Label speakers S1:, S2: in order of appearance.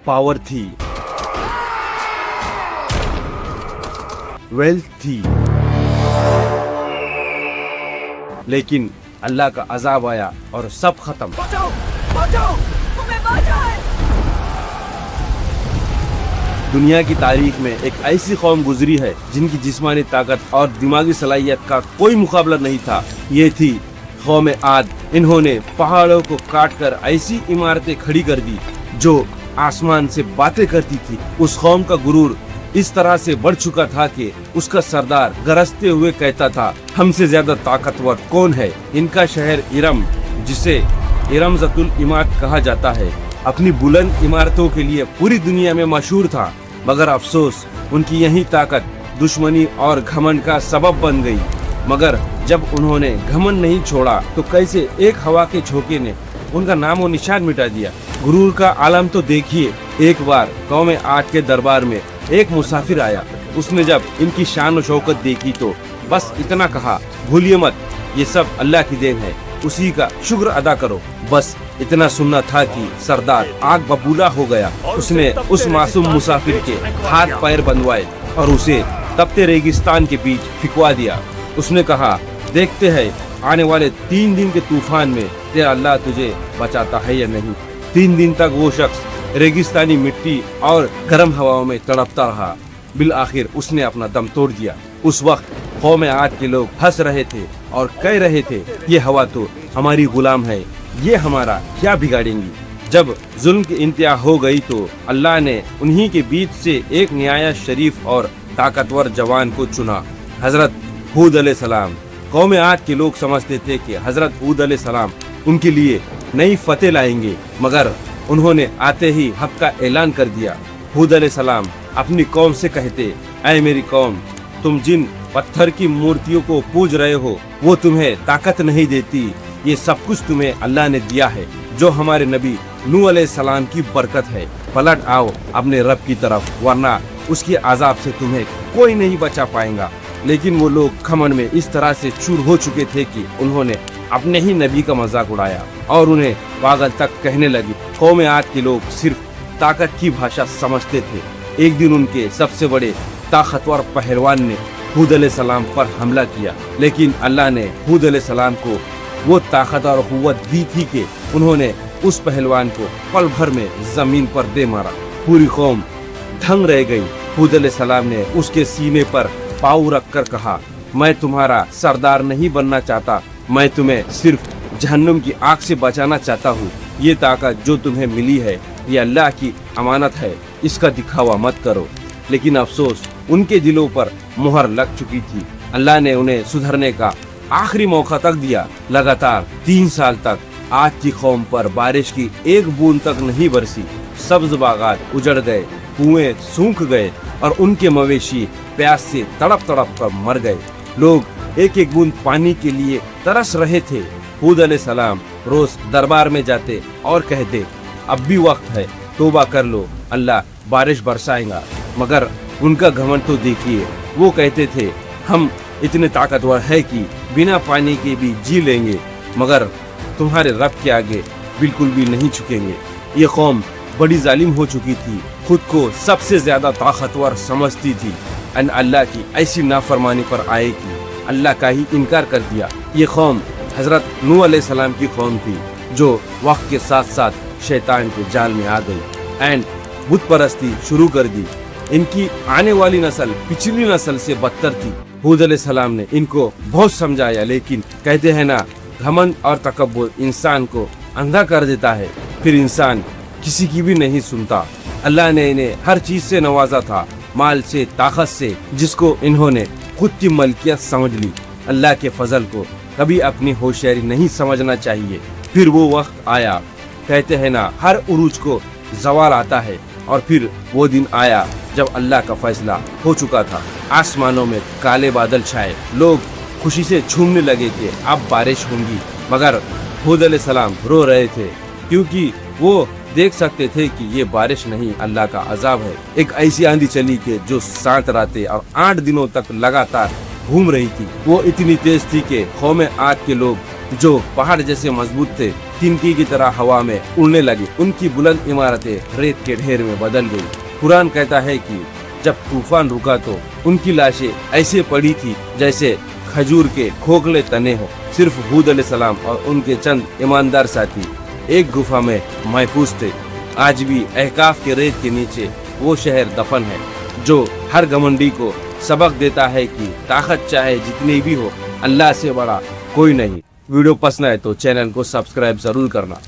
S1: Power थी, wealth थी, लेकिन अल्लाह का अजाब आया और सब खत्म।
S2: बचाओ बचाओ, तुम्हें बचाओ।
S1: दुनिया की तारीख में एक ऐसी कौम गुजरी है जिनकी जिस्मानी ताकत और दिमागी सलाहियत का कोई मुकाबला नहीं था। ये थी कौम आद। इन्होंने पहाड़ों को काटकर ऐसी इमारतें खड़ी कर दी जो आसमान से बातें करती थी। उस कौम का गुरूर इस तरह से बढ़ चुका था कि उसका सरदार गरजते हुए कहता था, हमसे ज्यादा ताकतवर कौन है। इनका शहर इरम, जिसे इरमज़तुल इमाद कहा जाता है, अपनी बुलंद इमारतों के लिए पूरी दुनिया में मशहूर था। मगर अफसोस, उनकी यही ताकत दुश्मनी और घमंड का सबब बन गई। मगर जब उन्होंने घमंड नहीं छोड़ा तो कैसे एक हवा के झोंके ने उनका नाम और निशान मिटा दिया। गुरूर का आलम तो देखिए। एक बार कौम आद के दरबार में एक मुसाफिर आया। उसने जब इनकी शान और शौकत देखी तो बस इतना कहा, भूलिए मत, ये सब अल्लाह की देन है, उसी का शुक्र अदा करो। बस इतना सुनना था कि सरदार आग बबूला हो गया। उसने उस मासूम मुसाफिर के हाथ पैर बंधवाए और उसे तपते रेगिस्तान के बीच फिकवा दिया। उसने कहा, देखते हैं आने वाले 3 दिन के तूफान में तेरा अल्लाह तुझे बचाता है या नहीं। 3 दिन तक वो शख्स रेगिस्तानी मिट्टी और गर्म हवाओं में तड़पता रहा। बिल आखिर उसने अपना दम तोड़ दिया। उस वक्त कौम आद के लोग हंस रहे थे और कह रहे थे, ये हवा तो हमारी गुलाम है, ये हमारा क्या बिगाड़ेंगी। जब जुल्म की इंतहा हो गई तो अल्लाह ने उन्हीं के बीच से एक निहायत शरीफ और ताकतवर जवान को चुना, हजरत हूद अलैहिस्सलाम। कौम आद के लोग समझते थे कि हजरत हूद अलैहिस्सलाम उनके लिए नई फतेह लाएंगे, मगर उन्होंने आते ही हक का ऐलान कर दिया। हूद अलैहिस्सलाम अपनी कौम से कहते, ऐ मेरी कौम, तुम जिन पत्थर की मूर्तियों को पूज रहे हो वो तुम्हें ताकत नहीं देती। ये सब कुछ तुम्हें अल्लाह ने दिया है, जो हमारे नबी नूह अलैहिस्सलाम की बरकत है। पलट आओ अपने रब की तरफ, वरना उसके अजाब से तुम्हें कोई नहीं बचा पाएगा। लेकिन वो लोग घमंड में इस तरह से चूर हो चुके थे कि उन्होंने अपने ही नबी का मजाक उड़ाया और उन्हें पागल तक कहने लगी। कौम आद के लोग सिर्फ ताकत की भाषा समझते थे। एक दिन उनके सबसे बड़े ताकतवर पहलवान ने हूद अलैहिस्सलाम पर हमला किया, लेकिन अल्लाह ने हूद अलैहिस्सलाम को वो ताकत और कुव्वत दी थी कि उन्होंने उस पहलवान को पल भर में जमीन पर दे मारा। पूरी कौम दंग रह गई। हूद अलैहिस्सलाम ने उसके सीने पर पाँव रखकर कहा, मैं तुम्हारा सरदार नहीं बनना चाहता, मैं तुम्हें सिर्फ जहन्नुम की आग से बचाना चाहता हूँ। ये ताकत जो तुम्हें मिली है ये अल्लाह की अमानत है, इसका दिखावा मत करो। लेकिन अफसोस, उनके दिलों पर मुहर लग चुकी थी। अल्लाह ने उन्हें सुधरने का आखिरी मौका तक दिया। लगातार 3 साल तक आज की कौम पर बारिश की एक बूंद तक नहीं बरसी। सब्ज बागात उजड़ गए, कुएं सूख गए और उनके मवेशी प्यास से तड़प तड़प कर मर गए। लोग एक एक बूंद पानी के लिए तरस रहे थे। हूद अलैहिस्सलाम रोज दरबार में जाते और कहते, अब भी वक्त है, तौबा कर लो, अल्लाह बारिश बरसाएगा। मगर उनका घमंड तो देखिए। वो कहते थे, हम इतने ताकतवर है कि बिना पानी के भी जी लेंगे, मगर तुम्हारे रब के आगे बिल्कुल भी नहीं झुकेंगे। ये कौम बड़ी जालिम हो चुकी थी, खुद को सबसे ज्यादा ताकतवर समझती थी। अल्लाह की ऐसी नाफरमानी पर आए कि अल्लाह का ही इनकार कर दिया। ये कौम हजरत नूह अलैहिस्सलाम की कौम थी, जो वक्त के साथ साथ शैतान के जाल में आ गई एंड बुत परस्ती शुरू कर दी। इनकी आने वाली नस्ल पिछली नस्ल से बदतर थी। हूद अलैहिस्सलाम ने इनको बहुत समझाया, लेकिन कहते हैं ना, घमंड और तकब्बुर इंसान को अंधा कर देता है, फिर इंसान किसी की भी नहीं सुनता। अल्लाह ने इन्हें हर चीज से नवाजा था, माल से, ताकत से, जिसको इन्होंने खुद की मलकियत समझ ली। अल्लाह के फजल को कभी अपनी होशियारी नहीं समझना चाहिए। फिर वो वक्त आया, कहते हैं ना, हर उरूज को जवाल आता है, और फिर वो दिन आया जब अल्लाह का फैसला हो चुका था। आसमानों में काले बादल छाए, लोग खुशी से झूमने लगे कि अब बारिश होगी। मगर हूद अलैहिस्सलाम रो रहे थे, क्योंकि वो देख सकते थे कि ये बारिश नहीं, अल्लाह का अजाब है। एक ऐसी आंधी चली कि जो 7 रातें और 8 दिनों तक लगातार घूम रही थी। वो इतनी तेज थी कि कौम आद के लोग जो पहाड़ जैसे मजबूत थे तिनकी की तरह हवा में उड़ने लगे। उनकी बुलंद इमारतें रेत के ढेर में बदल गई। कुरान कहता है कि जब तूफान रुका तो उनकी लाशें ऐसे पड़ी थी जैसे खजूर के खोखले तने हो। सिर्फ हूद अलैहिस्सलाम और उनके चंद ईमानदार साथी एक गुफा में महफूज थे। आज भी अहकाफ के रेत के नीचे वो शहर दफन है जो हर घमंडी को सबक देता है कि ताकत चाहे जितनी भी हो, अल्लाह से बड़ा कोई नहीं। वीडियो पसंद आए तो चैनल को सब्सक्राइब जरूर करना।